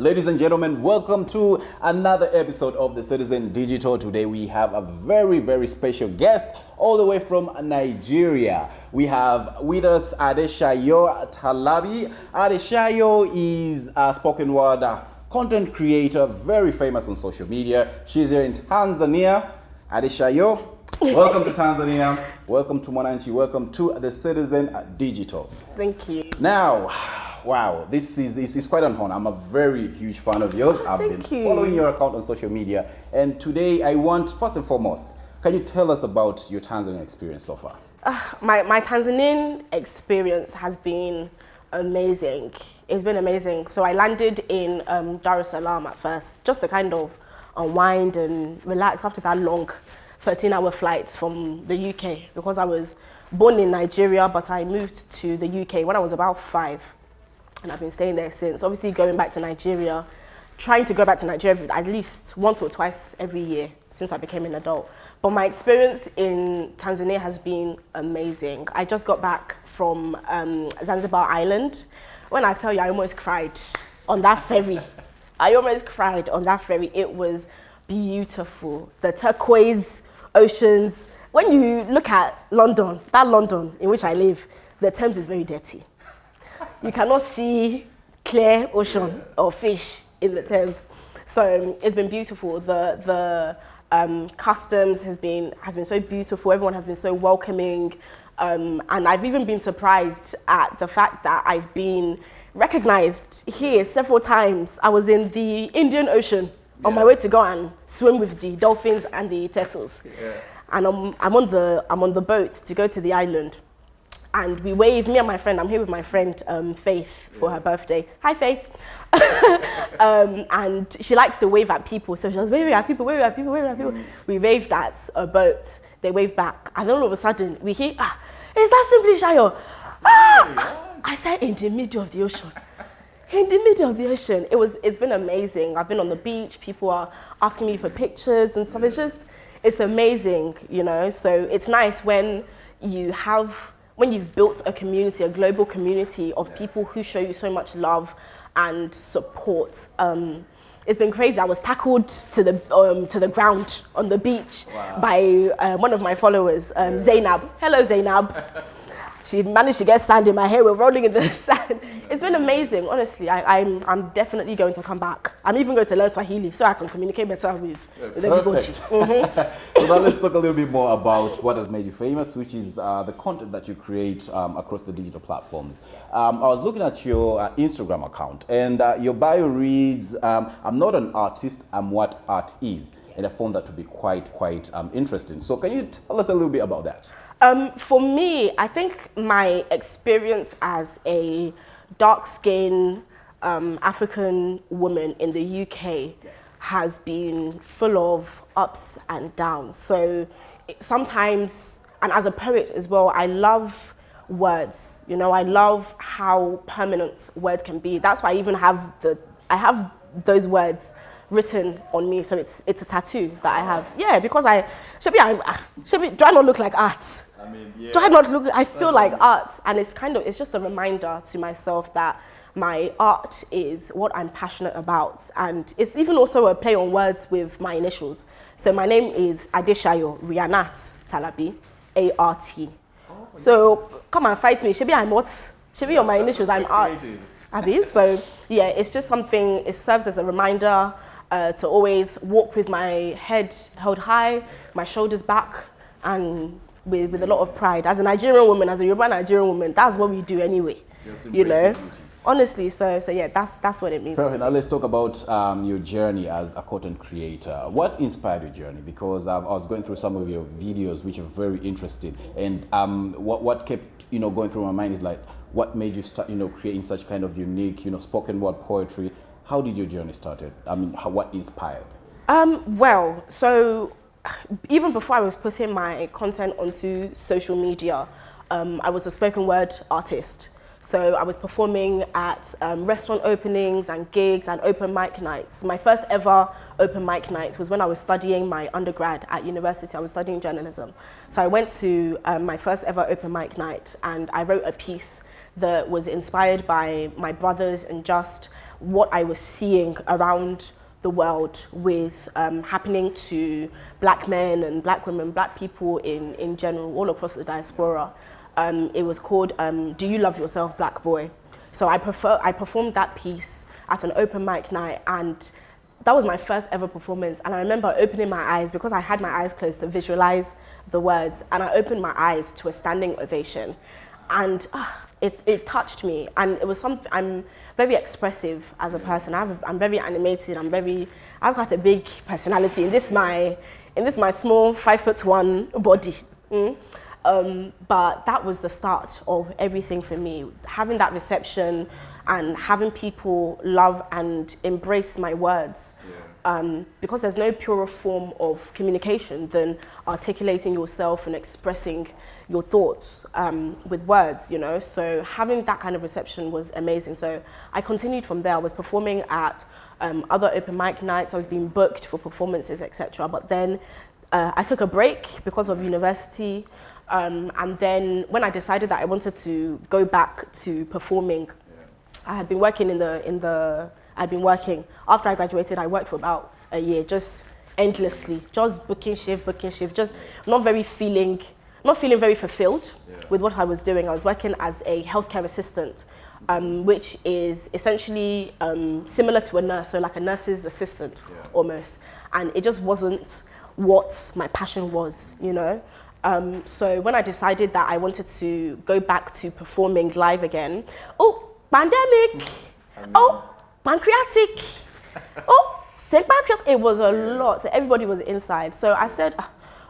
Ladies and gentlemen, welcome to another episode of the Citizen Digital. Today we have a very, very special guest all the way from Nigeria. We have with us Adeshayo Talabi. Adeshayo is a spoken word content creator, very famous on social media. She's here in Tanzania. Adeshayo, welcome to Tanzania. Welcome to Mwananchi. Welcome to the Citizen Digital. Thank you. Now, wow, this is quite an honor. I'm a very huge fan of yours. I've been following your account on social media. And today I want, first and foremost, can you tell us about your Tanzanian experience so far? My Tanzanian experience has been amazing. It's been amazing. So I landed in Dar es Salaam at first, just to kind of unwind and relax after that long 13-hour flights from the UK, because I was born in Nigeria, but I moved to the UK when I was about 5. And I've been staying there since. Obviously going back to Nigeria, trying to go back to Nigeria at least once or twice every year since I became an adult. But my experience in Tanzania has been amazing. I just got back from Zanzibar Island. When I tell you, I almost cried on that ferry. I almost cried on that ferry. It was beautiful. The turquoise oceans. When you look at London, that London in which I live, the Thames is very dirty. You cannot see clear ocean or fish in the Thames. So it's been beautiful. The customs has been so beautiful. Everyone has been so welcoming. And I've even been surprised at the fact that I've been recognized here several times. I was in the Indian Ocean on my way to go and swim with the dolphins and the turtles. Yeah. And I'm on the boat to go to the island. And we wave, me and my friend, I'm here with my friend Faith for her birthday. Hi, Faith. And she likes to wave at people. So she was waving at people, waving at people, waving at people. We waved at a boat. They waved back. And then all of a sudden, we hear, is that simply Shayo? I said, in the middle of the ocean. In the middle of the ocean. It's been amazing. I've been on the beach. People are asking me for pictures and stuff. It's amazing, you know. So it's nice when you've built a community, a global community of people who show you so much love and support. It's been crazy. I was tackled to the ground on the beach by one of my followers, Zainab. Hello, Zainab. She managed to get sand in my hair. We're rolling in the sand. It's been amazing, honestly. I'm definitely going to come back. I'm even going to learn Swahili so I can communicate better with everybody. So now let's talk a little bit more about what has made you famous, which is the content that you create across the digital platforms. I was looking at your Instagram account, and your bio reads, I'm not an artist, I'm what art is. And I found that to be quite interesting. So can you tell us a little bit about that? For me, I think my experience as a dark-skinned African woman in the UK has been full of ups and downs. So sometimes, and as a poet as well, I love words. You know, I love how permanent words can be. That's why I even have those words written on me, so it's a tattoo that I have. Yeah, because do I not look like art? I mean, yeah. Do I not look? I feel like art, and it's just a reminder to myself that my art is what I'm passionate about, and it's even also a play on words with my initials. So my name is Adeshayo Rianat Talabi, ART. Oh, so come and fight me. I'm what? On my initials, I'm art. Abi, so yeah, it's just something. It serves as a reminder to always walk with my head held high, my shoulders back, and with a lot of pride. As a Nigerian woman, as a Yoruba Nigerian woman, that's what we do anyway. You know, honestly. So yeah, that's what it means. Perfect. Now let's talk about your journey as a content creator. What inspired your journey? Because I was going through some of your videos, which are very interesting, and what kept going through my mind is like, what made you start creating such kind of unique spoken word poetry? How did your journey started? I mean, what inspired? Well, so even before I was putting my content onto social media, I was a spoken word artist. So I was performing at restaurant openings and gigs and open mic nights. My first ever open mic night was when I was studying my undergrad at university. I was studying journalism. So I went to my first ever open mic night, and I wrote a piece that was inspired by my brothers and just what I was seeing around the world with happening to black men and black women, black people in general, all across the diaspora. It was called Do You Love Yourself, Black Boy? So I performed that piece at an open mic night, and that was my first ever performance. And I remember opening my eyes, because I had my eyes closed to visualize the words, and I opened my eyes to a standing ovation. And it touched me, and it was something. I'm very expressive as a person. I'm very animated. I've got a big personality in this my small 5'1" body. But that was the start of everything for me. Having that reception and having people love and embrace my words. Because there's no purer form of communication than articulating yourself and expressing your thoughts with words, you know. So having that kind of reception was amazing. So I continued from there. I was performing at other open mic nights. I was being booked for performances, etc. But then I took a break because of university. And then when I decided that I wanted to go back to performing, I had been working I'd been working. After I graduated, I worked for about a year, just endlessly, just booking shift, just not feeling very fulfilled with what I was doing. I was working as a healthcare assistant, which is essentially similar to a nurse, so like a nurse's assistant almost. And it just wasn't what my passion was, you know. So when I decided that I wanted to go back to performing live again, pandemic, pancreatic, St. Pancras, it was a lot. So everybody was inside. So I said,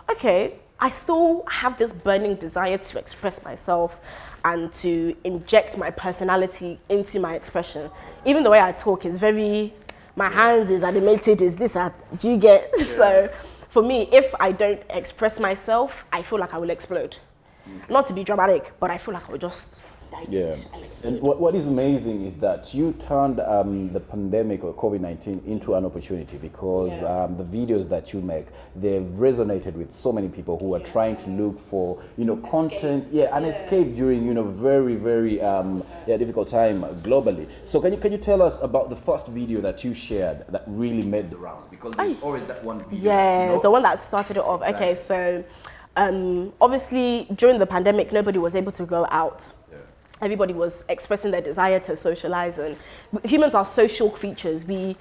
okay, I still have this burning desire to express myself and to inject my personality into my expression. Even the way I talk is my hands is animated, is this, do you get? Yeah. So for me, if I don't express myself, I feel like I will explode. Okay. Not to be dramatic, but I feel like I will just dilate and explode. And what is amazing is that you turned the pandemic or COVID-19 into an opportunity, because the videos that you make, they've resonated with so many people who are trying to look for, content, an escape during, very, very difficult time globally. So can you tell us about the first video that you shared that really made the rounds? Because there's always that one video. Yeah, the one that started it off. Exactly. Okay, so obviously during the pandemic, nobody was able to go out. Everybody was expressing their desire to socialize, and humans are social creatures. We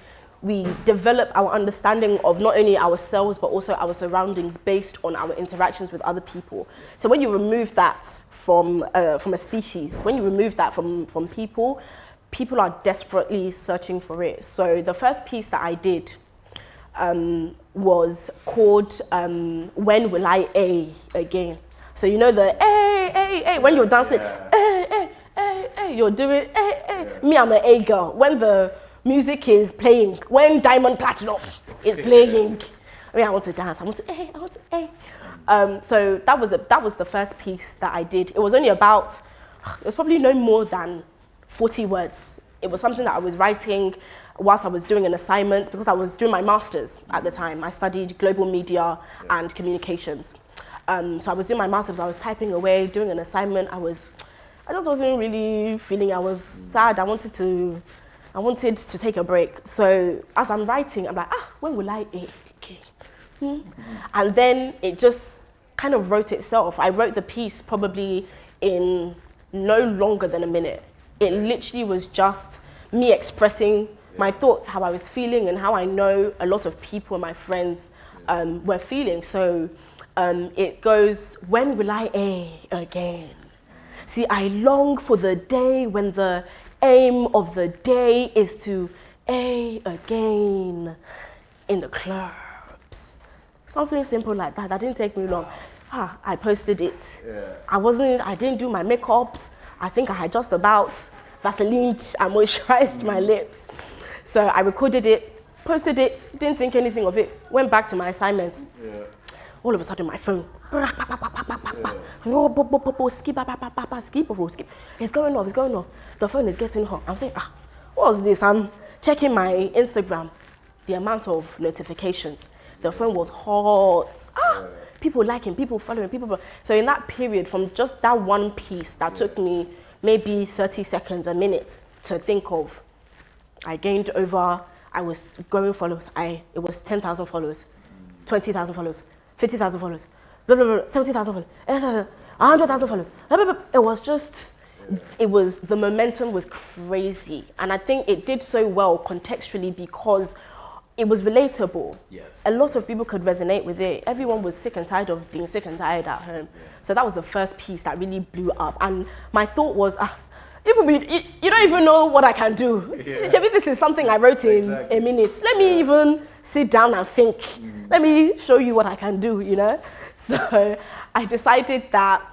develop our understanding of not only ourselves but also our surroundings based on our interactions with other people. So when you remove that from a species, when you remove that from people are desperately searching for it. So the first piece that I did was called When Will I A Again? So you know the when you're dancing, you're doing Me, I'm an A girl. When the music is playing, when Diamond Platinum is playing, I want to dance. I want to so that was the first piece that I did. It was only about, it was probably no more than 40 words. It was something that I was writing whilst I was doing an assignment, because I was doing my master's at the time. I studied global media and communications. So I was doing my master's, I was typing away, doing an assignment. I just wasn't really feeling, I was sad. I wanted to take a break. So as I'm writing, I'm like, when will I A again? And then it just kind of wrote itself. I wrote the piece probably in no longer than a minute. It literally was just me expressing my thoughts, how I was feeling, and how I know a lot of people, my friends, were feeling. So it goes, when will I A again? See, I long for the day when the aim of the day is to A again in the clubs. Something simple like that. That didn't take me long. I posted it. I didn't do my makeups. I think I had just about Vaseline and moisturized my lips. So I recorded it, posted it, didn't think anything of it, went back to my assignments. All of a sudden my phone, skip. It's going off. The phone is getting hot. I'm saying, what's this? I'm checking my Instagram. The amount of notifications. The phone was hot. People liking, people following, people. So in that period, from just that one piece that took me maybe 30 seconds, a minute to think of, I gained over, I was growing followers. It was 10,000 followers, 20,000 followers, 50,000 followers, blah, blah, blah, 70,000 followers, 100,000 followers. Blah, blah, blah. It was just, the momentum was crazy. And I think it did so well contextually because it was relatable. Yes. A lot of people could resonate with it. Everyone was sick and tired of being sick and tired at home. Yeah. So that was the first piece that really blew up. And my thought was, you don't even know what I can do. Yeah. This is something I wrote in a minute. Let me even sit down and think. Let me show you what I can do, you know? So I decided that,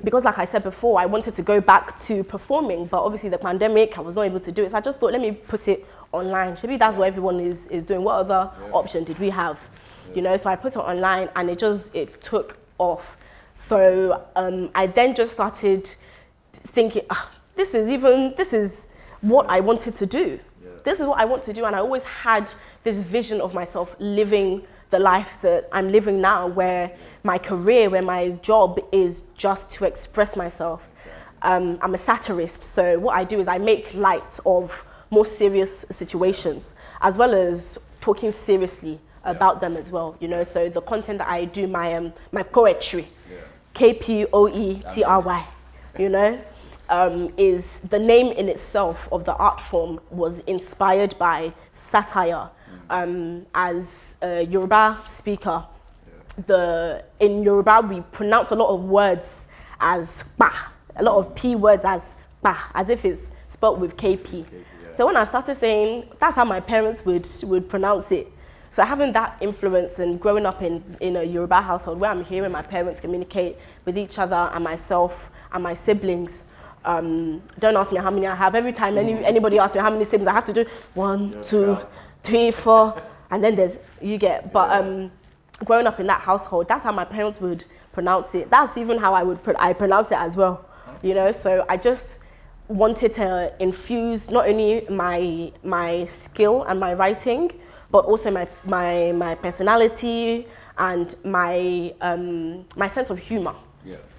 because like I said before, I wanted to go back to performing, but obviously the pandemic, I was not able to do it. So I just thought, let me put it online. Maybe that's what everyone is doing. What other option did we have? You know, so I put it online and it took off. So I then just started thinking, this is what I wanted to do. Yeah. This is what I want to do. And I always had this vision of myself living the life that I'm living now, where my career, where my job is just to express myself. I'm a satirist, so what I do is I make light of more serious situations, as well as talking seriously about them as well. You know, so the content that I do, my poetry, KPOETRY, you know, is the name in itself of the art form was inspired by satire. As a Yoruba speaker, in Yoruba we pronounce a lot of words as ba, a lot of P words as ba, as if it's spelled with KP. So when I started saying, that's how my parents would pronounce it. So having that influence and growing up in a Yoruba household where I'm hearing my parents communicate with each other and myself and my siblings. Don't ask me how many I have. Every time anybody asks me how many siblings I have to do, 1, 2, 3, 4, and then but growing up in that household, that's how my parents would pronounce it. That's even how I pronounce it as well, you know. So I just wanted to infuse not only my skill and my writing, but also my personality and my sense of humor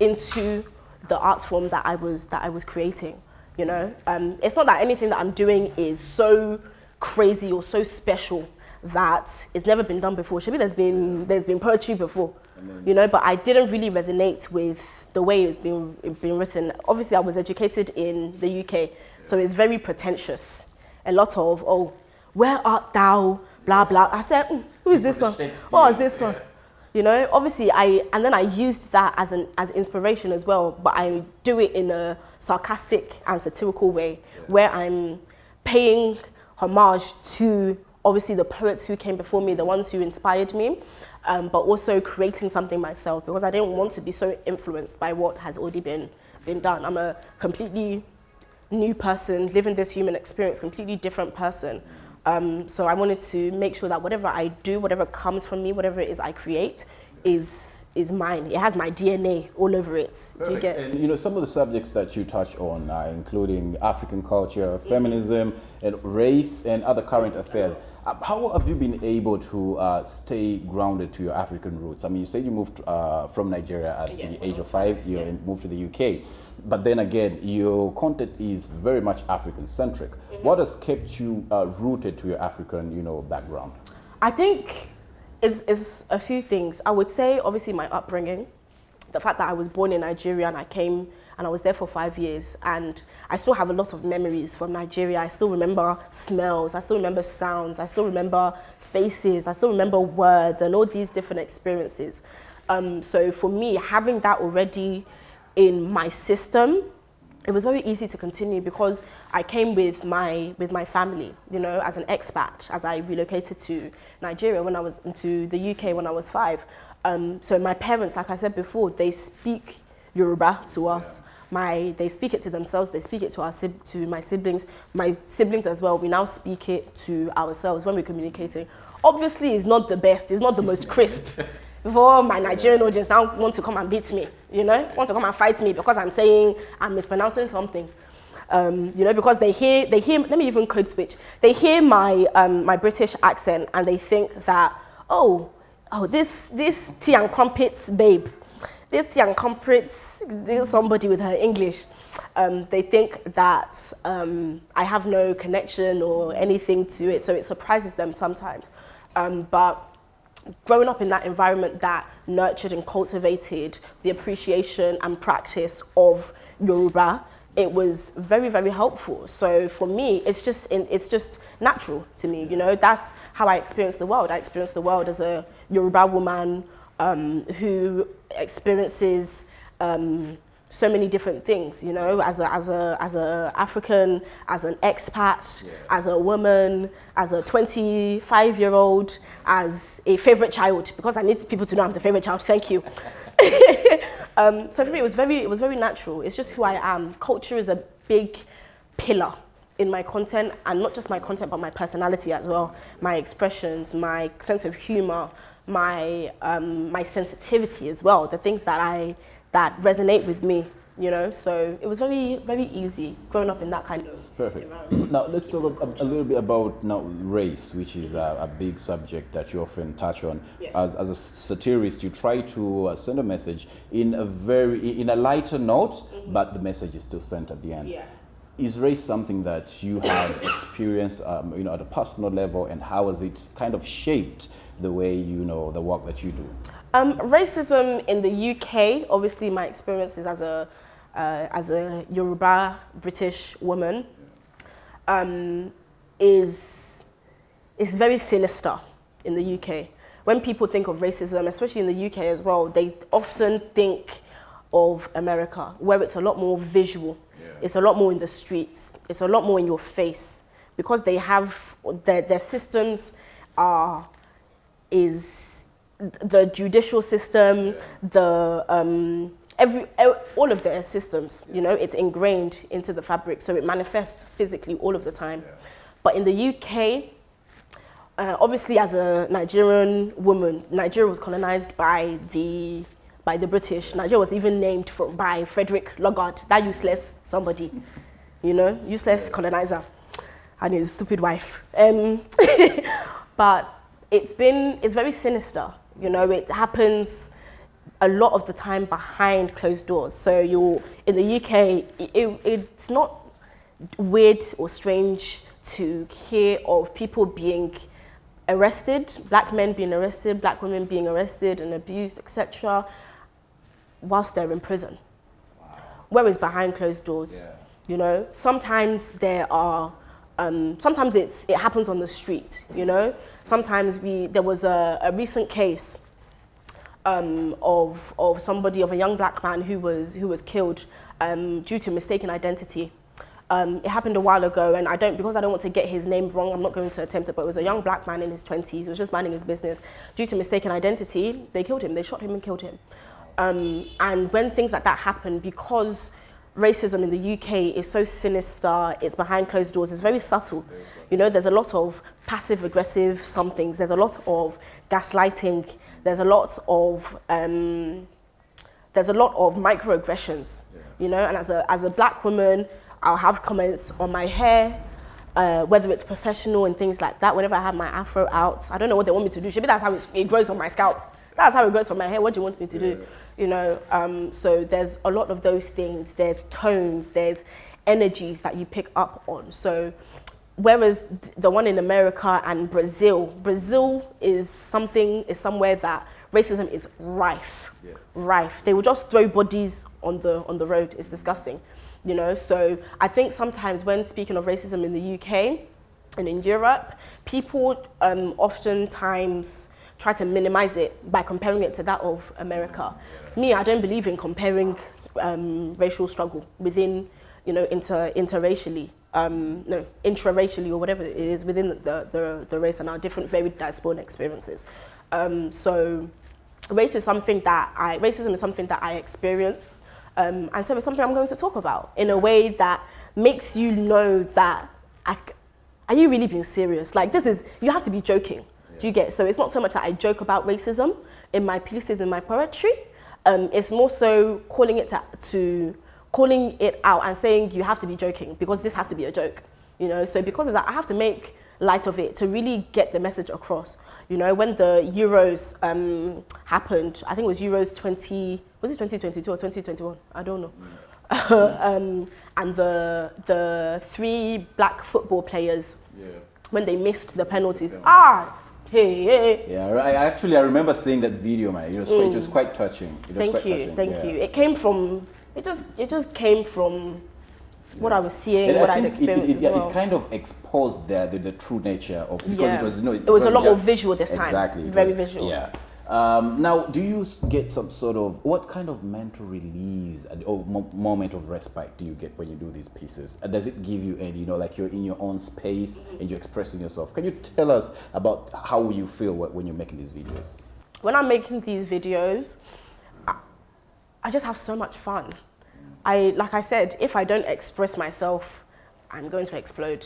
into the art form that I was creating. You know, it's not that anything that I'm doing is so crazy or so special that it's never been done before. Maybe there's been poetry before, you know, but I didn't really resonate with the way it's been written. Obviously, I was educated in the UK, so it's very pretentious. A lot of, oh, where art thou, blah, blah. I said, who is this one? What is this one? You know, obviously, and then I used that as inspiration as well, but I do it in a sarcastic and satirical way, where I'm paying homage to obviously the poets who came before me, the ones who inspired me, but also creating something myself, because I didn't want to be so influenced by what has already been done. I'm a completely new person, living this human experience, completely different person. So I wanted to make sure that whatever I do, whatever comes from me, whatever it is I create, is mine. It has my DNA all over it. Perfect. Do you get? And you know, some of the subjects that you touch on, including African culture, feminism, and race, and other current affairs. How have you been able to stay grounded to your African roots? I mean, you said you moved from Nigeria at the age of 5, you moved to the UK. But then again, your content is very much African-centric. What has kept you rooted to your African, background? I think it's a few things. I would say, obviously, my upbringing, the fact that I was born in Nigeria and I came and I was there for 5 years, and I still have a lot of memories from Nigeria. I still remember smells, I still remember sounds, I still remember faces, I still remember words and all these different experiences. So for me, having that already in my system, it was very easy to continue because I came with my family, as an expat, as I relocated to Nigeria when I was into the UK when I was 5. So my parents, like I said before, they speak Yoruba to us. They speak it to themselves, they speak it to my siblings as well. We now speak it to ourselves when we're communicating. Obviously, it's not the best, it's not the most crisp. Before my Nigerian audience now want to come and beat me, want to come and fight me because I'm mispronouncing something. Because they hear, let me even code switch. They hear my British accent and they think that, oh, this tea and crumpets babe, this young culprits, somebody with her English, they think that I have no connection or anything to it, so it surprises them sometimes. But growing up in that environment that nurtured and cultivated the appreciation and practice of Yoruba, it was very, very helpful. So for me, it's just natural to me, you know. That's how I experience the world. I experience the world as a Yoruba woman who experiences so many different things, you know, as a African, as an expat, as a woman, as a 25-year-old, as a favorite child, because I need people to know I'm the favorite child. Thank you. So for me, it was very natural. It's just who I am. Culture is a big pillar in my content, and not just my content, but my personality as well, my expressions, my sense of humor, my sensitivity as well, the things that resonate with me, you know. So it was very, very easy growing up in that kind of environment. Now let's talk a little bit about race, which is a big subject that you often touch on. As a satirist, you try to send a message in a lighter note, but the message is still sent at the end. Is race something that you have experienced, you know, at a personal level, and how has it kind of shaped the way, you know, the work that you do? Racism in the UK, obviously my experiences as a Yoruba British woman, is very sinister in the UK. When people think of racism, especially in the UK as well, they often think of America, where it's a lot more visual. It's a lot more in the streets. It's a lot more in your face, because they have their systems is the judicial system, all of their systems, you know, it's ingrained into the fabric, so it manifests physically all of the time. But in the UK, obviously as a Nigerian woman, Nigeria was colonized by the British. Nigeria was even named by Frederick Lugard, that useless somebody, you know, useless colonizer, and his stupid wife. But it's very sinister, you know. It happens a lot of the time behind closed doors. So in the UK, it's not weird or strange to hear of people being arrested, black men being arrested, black women being arrested and abused, etc., whilst they're in prison. Whereas behind closed doors, you know, sometimes there are, sometimes it happens on the street, you know. Sometimes there was a recent case of a young black man who was killed due to mistaken identity. It happened a while ago, and because I don't want to get his name wrong, I'm not going to attempt it, but it was a young black man in his 20s, he was just minding his business. Due to mistaken identity, they killed him, they shot him and killed him. And when things like that happen, because racism in the UK is so sinister, it's behind closed doors, it's very subtle. You know, there's a lot of passive-aggressive somethings, there's a lot of gaslighting, there's a lot of microaggressions, you know. And as a black woman, I'll have comments on my hair, whether it's professional and things like that. Whenever I have my afro out, I don't know what they want me to do. Maybe that's how it grows on my scalp. That's how it grows from my hair. What do you want me to do? You know, so there's a lot of those things. There's tones, there's energies that you pick up on. So whereas the one in America and Brazil is somewhere that racism is rife. Rife. They will just throw bodies on the road. It's disgusting. You know, so I think sometimes when speaking of racism in the UK and in Europe, people oftentimes try to minimize it by comparing it to that of America. Me, I don't believe in comparing racial struggle within, you know, intraracially or whatever it is within the race and our different very diasporic experiences. So racism is something that I experience, and so it's something I'm going to talk about in a way that makes you know that, are you really being serious? Like, you have to be joking. Do you get? So it's not so much that I joke about racism in my pieces, in my poetry. It's more so calling it out and saying you have to be joking because this has to be a joke. you know. So because of that, I have to make light of it to really get the message across. You know, when the Euros happened, I think it was Euros 2022 or 2021? I don't know. And the 3 black football players, when they missed the penalties, hey. Yeah, I remember seeing that video, man. It was quite touching. Thank you. It came from, it just came from what I was seeing, what I'd experienced as well. It kind of exposed the true nature of, because it was, it was a lot more visual this time. Exactly. Very visual. Yeah. Now, do you get some sort of, what kind of mental release or moment of respite do you get when you do these pieces? And does it give you any, you know, like you're in your own space and you're expressing yourself? Can you tell us about how you feel when you're making these videos? When I'm making these videos, I just have so much fun. Like I said, if I don't express myself, I'm going to explode.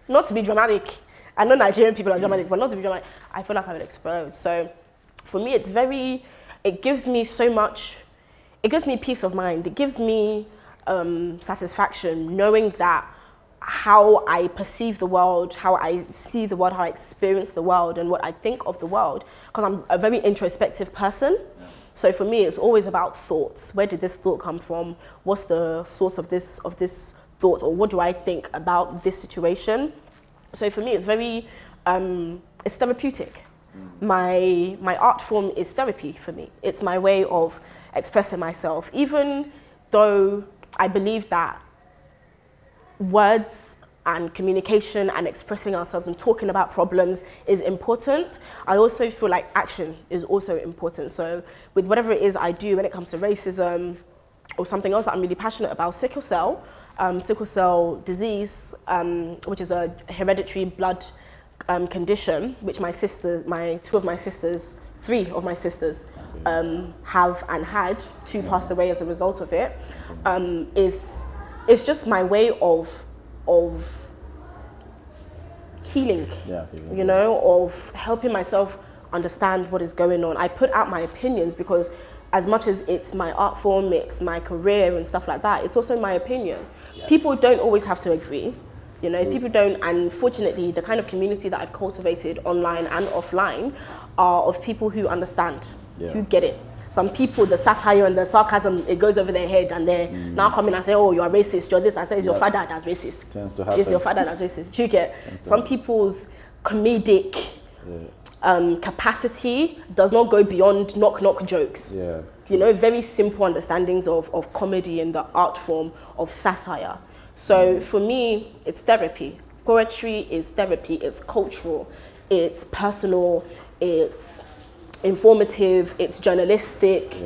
Not to be dramatic. I know Nigerian people are dramatic, but not to be dramatic. I feel like I would explode. So for me, it gives me so much, it gives me peace of mind. It gives me satisfaction knowing that how I perceive the world, how I see the world, how I experience the world, and what I think of the world, because I'm a very introspective person. So for me, it's always about thoughts. Where did this thought come from? What's the source of this thought? Or what do I think about this situation? So for me, it's very, it's therapeutic. My art form is therapy for me. It's my way of expressing myself. Even though I believe that words and communication and expressing ourselves and talking about problems is important, I also feel like action is also important. So with whatever it is I do when it comes to racism or something else that I'm really passionate about, sickle cell disease, which is a hereditary blood condition, which three of my sisters have and had. 2 passed away as a result of it. It's just my way of healing, you know, of helping myself understand what is going on. I put out my opinions because as much as it's my art form, it's my career and stuff like that, it's also my opinion. Yes. People don't always have to agree, you know, people don't, and fortunately the kind of community that I've cultivated online and offline are of people who understand, who get it. Some people, the satire and the sarcasm, it goes over their head and they're now coming and say, oh, you're racist, you're this. I say, it's your father that's racist. Tends to happen. It's your father that's racist. Do you get? Some people's comedic capacity does not go beyond knock-knock jokes. You know, very simple understandings of comedy and the art form of satire. So for me, it's therapy. Poetry is therapy. It's cultural. It's personal. It's informative, it's journalistic,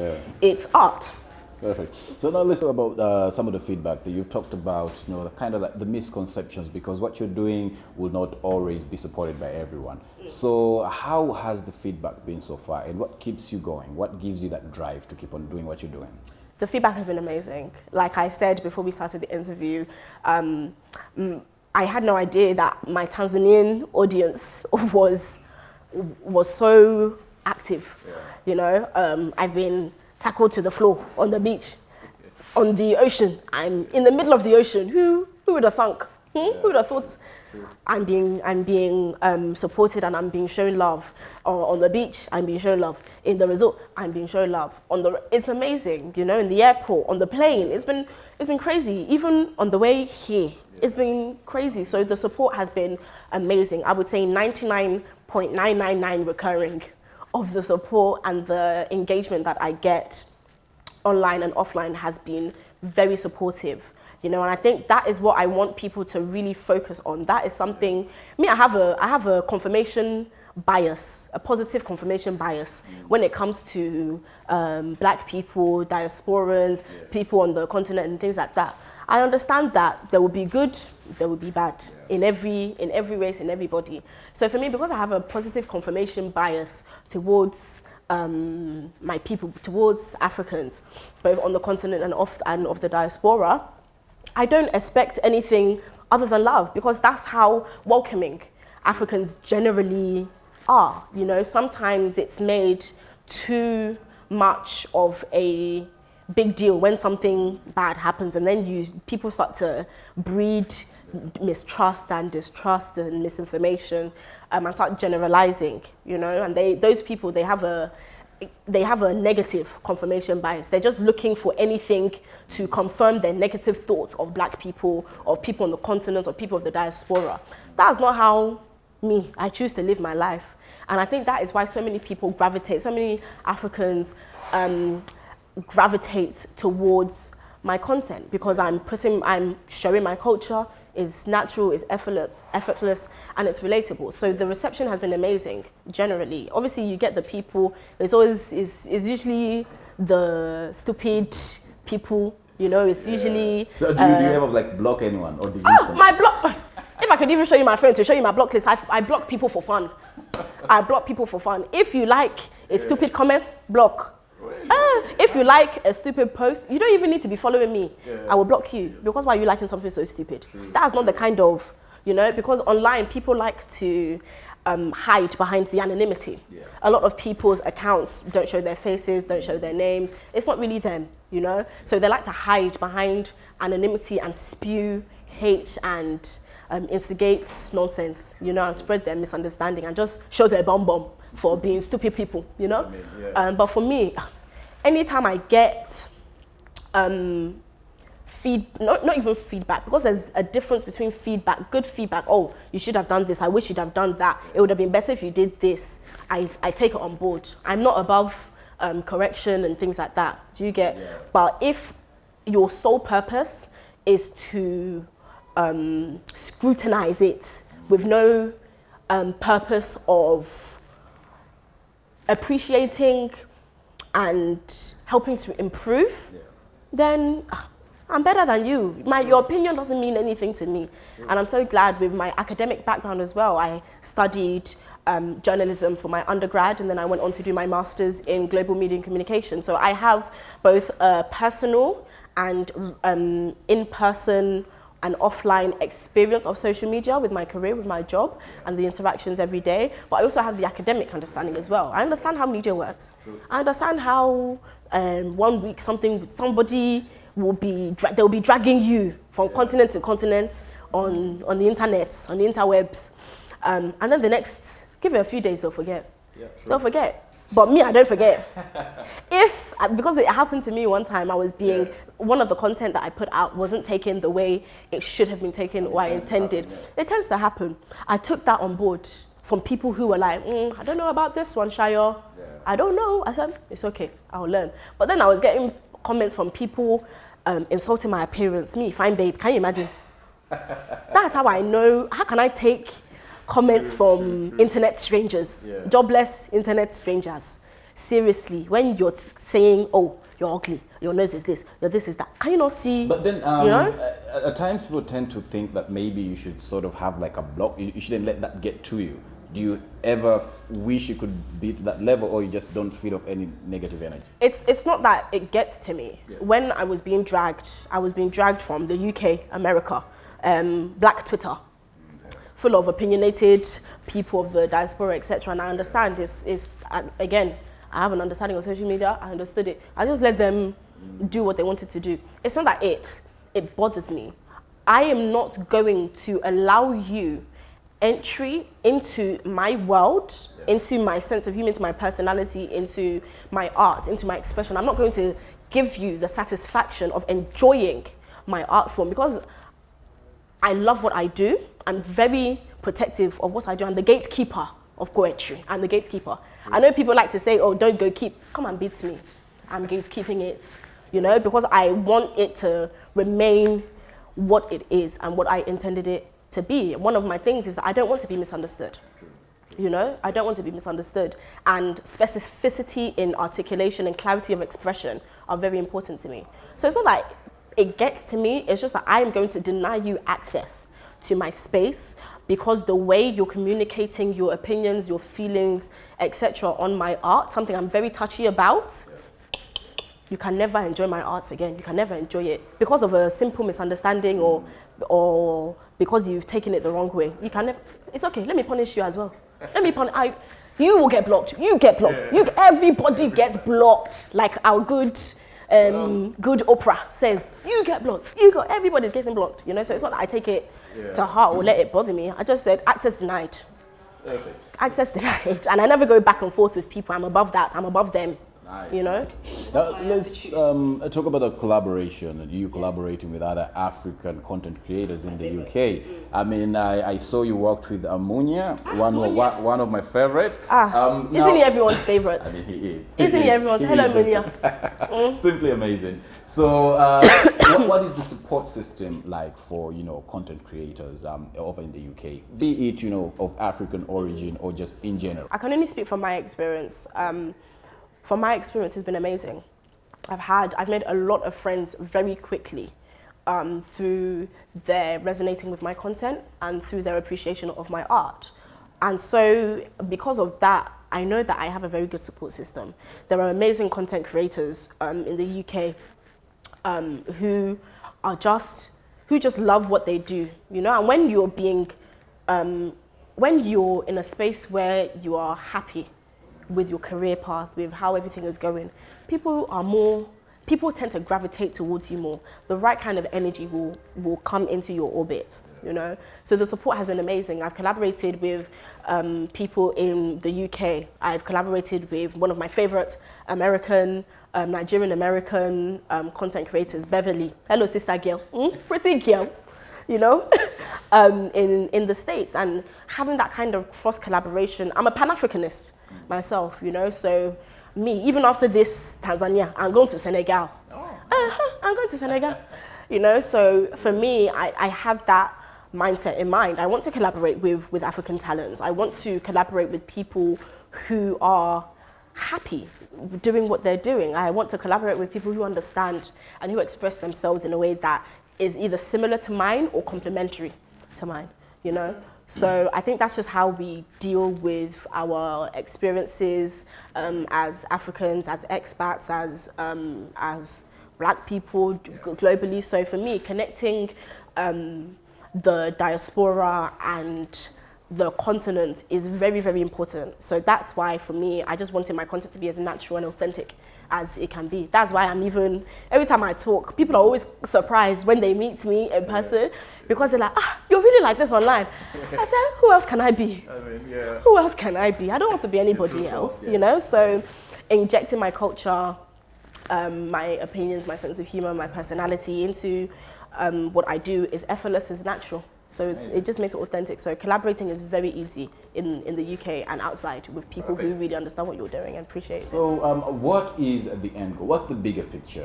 it's art. Perfect. So now let's talk about some of the feedback that you've talked about, you know, the kind of like the misconceptions, because what you're doing will not always be supported by everyone. So how has the feedback been so far, and what keeps you going? What gives you that drive to keep on doing what you're doing? The feedback has been amazing. Like I said before we started the interview, I had no idea that my Tanzanian audience was so active, you know. I've been tackled to the floor on the beach, on the ocean. I'm in the middle of the ocean. Who would have thunk? Who would have thought? I'm being supported and I'm being shown love on the beach. I'm being shown love in the resort. I'm being shown love it's amazing, you know. In the airport, on the plane, it's been crazy. Even on the way here, it's been crazy. So the support has been amazing. I would say 99.999 recurring of the support and the engagement that I get online and offline has been very supportive, you know, and I think that is what I want people to really focus on. That is something, I have a confirmation bias, a positive confirmation bias when it comes to black people, diasporans, people on the continent and things like that. I understand that there will be good, there will be bad in every race, in everybody. So for me, because I have a positive confirmation bias towards my people, towards Africans, both on the continent and of the diaspora, I don't expect anything other than love, because that's how welcoming Africans generally are. You know, sometimes it's made too much of a big deal when something bad happens, and then people start to breed mistrust and distrust and misinformation, and start generalizing, you know. And those people, they have a negative confirmation bias. They're just looking for anything to confirm their negative thoughts of black people, of people on the continent, of people of the diaspora. That's not how I choose to live my life. And I think that is why so many people so many Africans gravitate towards my content, because I'm showing my culture is natural, is effortless, and it's relatable. So the reception has been amazing, generally. Obviously, you get the people, it's usually the stupid people, you know, it's usually... So do you ever like block anyone? Or do you my block... If I could even show you my phone to show you my block list, I block people for fun. I block people for fun. If you like a stupid comment, block. If you like a stupid post, you don't even need to be following me. I will block you. Because why are you liking something so stupid? That's not the kind of, you know, because online people like to hide behind the anonymity. A lot of people's accounts don't show their faces, don't show their names. It's not really them, you know? So they like to hide behind anonymity and spew hate and instigate nonsense, you know, and spread their misunderstanding and just show their bum for being stupid people, you know? But for me, anytime I get not even feedback, because there's a difference between feedback, good feedback, oh, you should have done this, I wish you'd have done that, it would have been better if you did this, I take it on board. I'm not above correction and things like that, do you get? But if your sole purpose is to scrutinize it with no purpose of appreciating and helping to improve, then I'm better than you. Your opinion doesn't mean anything to me. And I'm so glad with my academic background as well. I studied journalism for my undergrad, and then I went on to do my master's in global media and communication. So I have both a personal and in-person and offline experience of social media with my career, with my job, and the interactions every day. But I also have the academic understanding as well. I understand how media works. I understand how 1 week somebody they'll be dragging you from continent to continent on the internet, on the interwebs. And then the next, give it a few days, they'll forget. They'll forget. But me, I don't forget. Because it happened to me one time, one of the content that I put out wasn't taken the way it should have been taken or I intended. It tends to happen. I took that on board from people who were like, I don't know about this one, Shayo. I don't know. I said, it's okay, I'll learn. But then I was getting comments from people insulting my appearance. Me, fine babe, can you imagine? That's how I know. How can I take comments from internet strangers, jobless internet strangers? Seriously, when you're saying, oh, you're ugly, your nose is this, your this is that, can you not see? But then, you know? At times people tend to think that maybe you should sort of have like a block, you shouldn't let that get to you. Do you ever wish you could be at that level, or you just don't feed off any negative energy? It's not that it gets to me. When I was being dragged from the UK, America, Black Twitter, full of opinionated people of the diaspora, etc. And I understand again, I have an understanding of social media, I understood it. I just let them do what they wanted to do. It's not that it bothers me. I am not going to allow you entry into my world, into my sense of humor, into my personality, into my art, into my expression. I'm not going to give you the satisfaction of enjoying my art form, because I love what I do. I'm very protective of what I do. I'm the gatekeeper of poetry. I'm the gatekeeper. I know people like to say, oh, don't go keep. Come and beat me. I'm gatekeeping it, you know, because I want it to remain what it is and what I intended it to be. One of my things is that I don't want to be misunderstood. You know, I don't want to be misunderstood. And specificity in articulation and clarity of expression are very important to me. So it's not that it gets to me, it's just that I'm going to deny you access to my space, because the way you're communicating your opinions, your feelings, etc. on my art, something I'm very touchy about, you can never enjoy my art again. You can never enjoy it because of a simple misunderstanding or because you've taken it the wrong way. You can never. It's okay. Let me punish you as well. Let me punish. You will get blocked. You get blocked. Everybody gets blocked. Like our good good Oprah says, you get blocked, everybody's getting blocked, you know? So it's not that I take it to heart or let it bother me. I just said, access denied. Okay. Access denied. And I never go back and forth with people. I'm above that, I'm above them. Nice. You know? Now, let's talk about the collaboration. You collaborating with other African content creators in the UK. I mean, I saw you worked with Amunya, one of my favorite. Isn't he everyone's favorite? I mean, he is. Isn't he everyone's? Hello, Amunya. Simply amazing. So, what is the support system like for content creators over in the UK? Be it of African origin or just in general. I can only speak from my experience. From my experience, it's been amazing. I've made a lot of friends very quickly through their resonating with my content and through their appreciation of my art. And so because of that, I know that I have a very good support system. There are amazing content creators in the UK who just love what they do, and when you're in a space where you are happy with your career path, with how everything is going, people tend to gravitate towards you more. The right kind of energy will come into your orbit, So the support has been amazing. I've collaborated with people in the UK. I've collaborated with one of my favorite Nigerian-American content creators, Beverly. Hello, sister girl. Pretty girl. In the States, and having that kind of cross collaboration. I'm a Pan-Africanist myself, so me, even after this Tanzania, I'm going to Senegal. I'm going to Senegal, so for me, I have that mindset in mind. I want to collaborate with African talents. I want to collaborate with people who are happy doing what they're doing. I want to collaborate with people who understand and who express themselves in a way that is either similar to mine or complementary to mine, So I think that's just how we deal with our experiences as Africans, as expats, as Black people globally. So for me, connecting the diaspora and the continent is very, very important. So that's why for me, I just wanted my content to be as natural and authentic as it can be. That's why every time I talk, people are always surprised when they meet me in person because they're like, you're really like this online. I said, who else can I be? Who else can I be? I don't want to be anybody else, So injecting my culture, my opinions, my sense of humor, my personality into what I do is effortless, is natural. So it just makes it authentic. So collaborating is very easy in the UK and outside with people who really understand what you're doing and appreciate it. So what is the end goal? What's the bigger picture?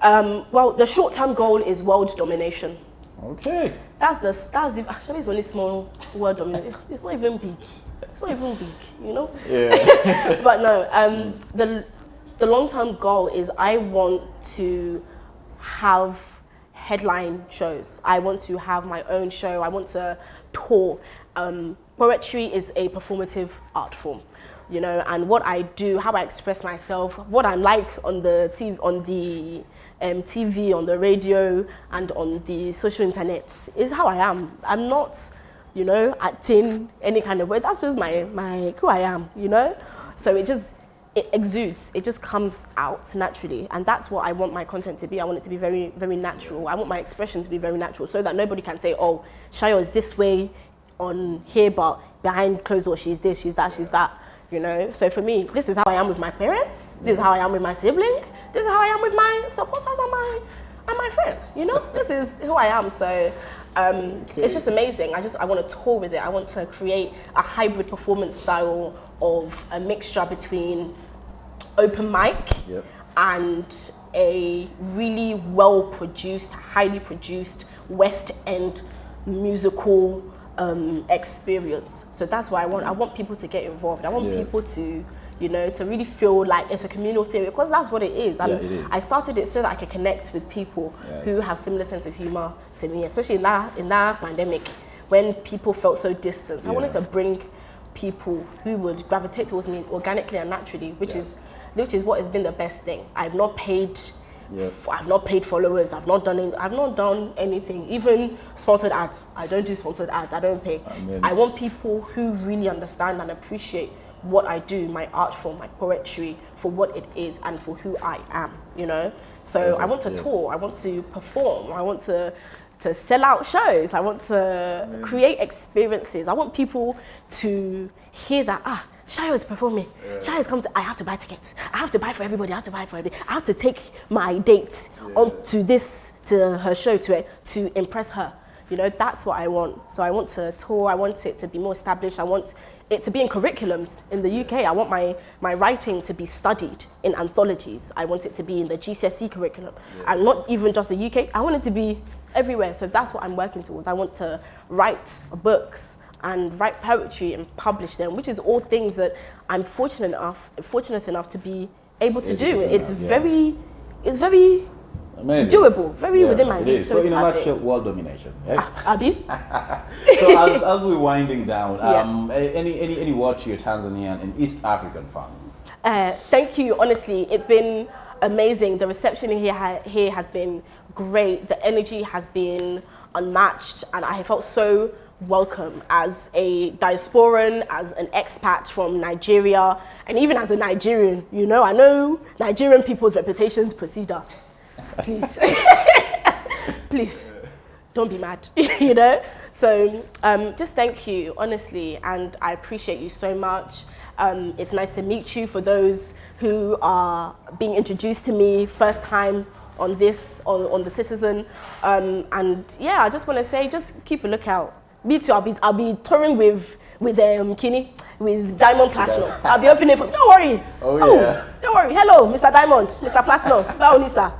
Well, the short-term goal is world domination. Okay. Actually, it's only small world domination. It's not even big. Yeah. But no, the long-term goal is I want to have headline shows. I want to have my own show. I want to tour. Poetry is a performative art form, and what I do, how I express myself, what I'm like on the TV, on the radio, and on the social internet is how I am. I'm not, acting any kind of way. That's just my who I am, So it exudes, it just comes out naturally. And that's what I want my content to be. I want it to be very, very natural. I want my expression to be very natural so that nobody can say, oh, Shayo is this way on here, but behind closed doors, she's this, she's that, she's that, So for me, this is how I am with my parents. This is how I am with my sibling. This is how I am with my supporters and my friends, This is who I am. So it's just amazing. I want to tour with it. I want to create a hybrid performance style of a mixture between open mic and a really well-produced, highly produced West End musical experience. So that's what I want. I want people to get involved. I want people to, to really feel like it's a communal thing, because that's what it is. It is. I started it so that I could connect with people who have similar sense of humor to me, especially in that pandemic when people felt so distant. I wanted to bring people who would gravitate towards me organically and naturally, which is what has been the best thing. I've not paid followers. I've not done anything. Even sponsored ads. I don't do sponsored ads. I don't pay. I want people who really understand and appreciate what I do, my art form, my poetry, for what it is and for who I am, you know? So I want to tour, I want to perform, I want to sell out shows, I want to create experiences. I want people to hear that, Shayo is performing. Shayo is coming. I have to buy tickets. I have to buy for everybody. I have to buy for everybody. I have to take my date to her show to impress her. You know, that's what I want. So I want to tour. I want it to be more established. I want it to be in curriculums in the UK. I want my writing to be studied in anthologies. I want it to be in the GCSE curriculum, and not even just the UK. I want it to be everywhere. So that's what I'm working towards. I want to write books and write poetry and publish them, which is all things that I'm fortunate enough to be able to do. It's very amazing. Doable, very within my reach. So in a nutshell, world domination. Abi? So as we're winding down, any word to your Tanzanian and East African fans? Thank you. Honestly, it's been amazing. The reception here has been great. The energy has been unmatched, and I felt so welcome as a diasporan, as an expat from Nigeria, and even as a Nigerian. You know, I know Nigerian people's reputations precede us. Please, please, don't be mad, you know? So just thank you, honestly, and I appreciate you so much. It's nice to meet you. For those who are being introduced to me first time on the Citizen, and yeah, I just want to say, just keep a lookout. Me too. I'll be touring with Kini, with Diamond Platinum. I'll be opening for. Don't worry. Don't worry. Hello, Mr. Diamond, Mr. Platinum. Baonisa.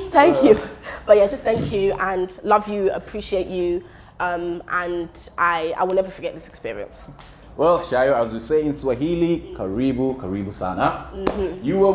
Thank you. But yeah, just thank you and love you, appreciate you, and I will never forget this experience. Well, Shayo, as we say in Swahili, karibu sana. You were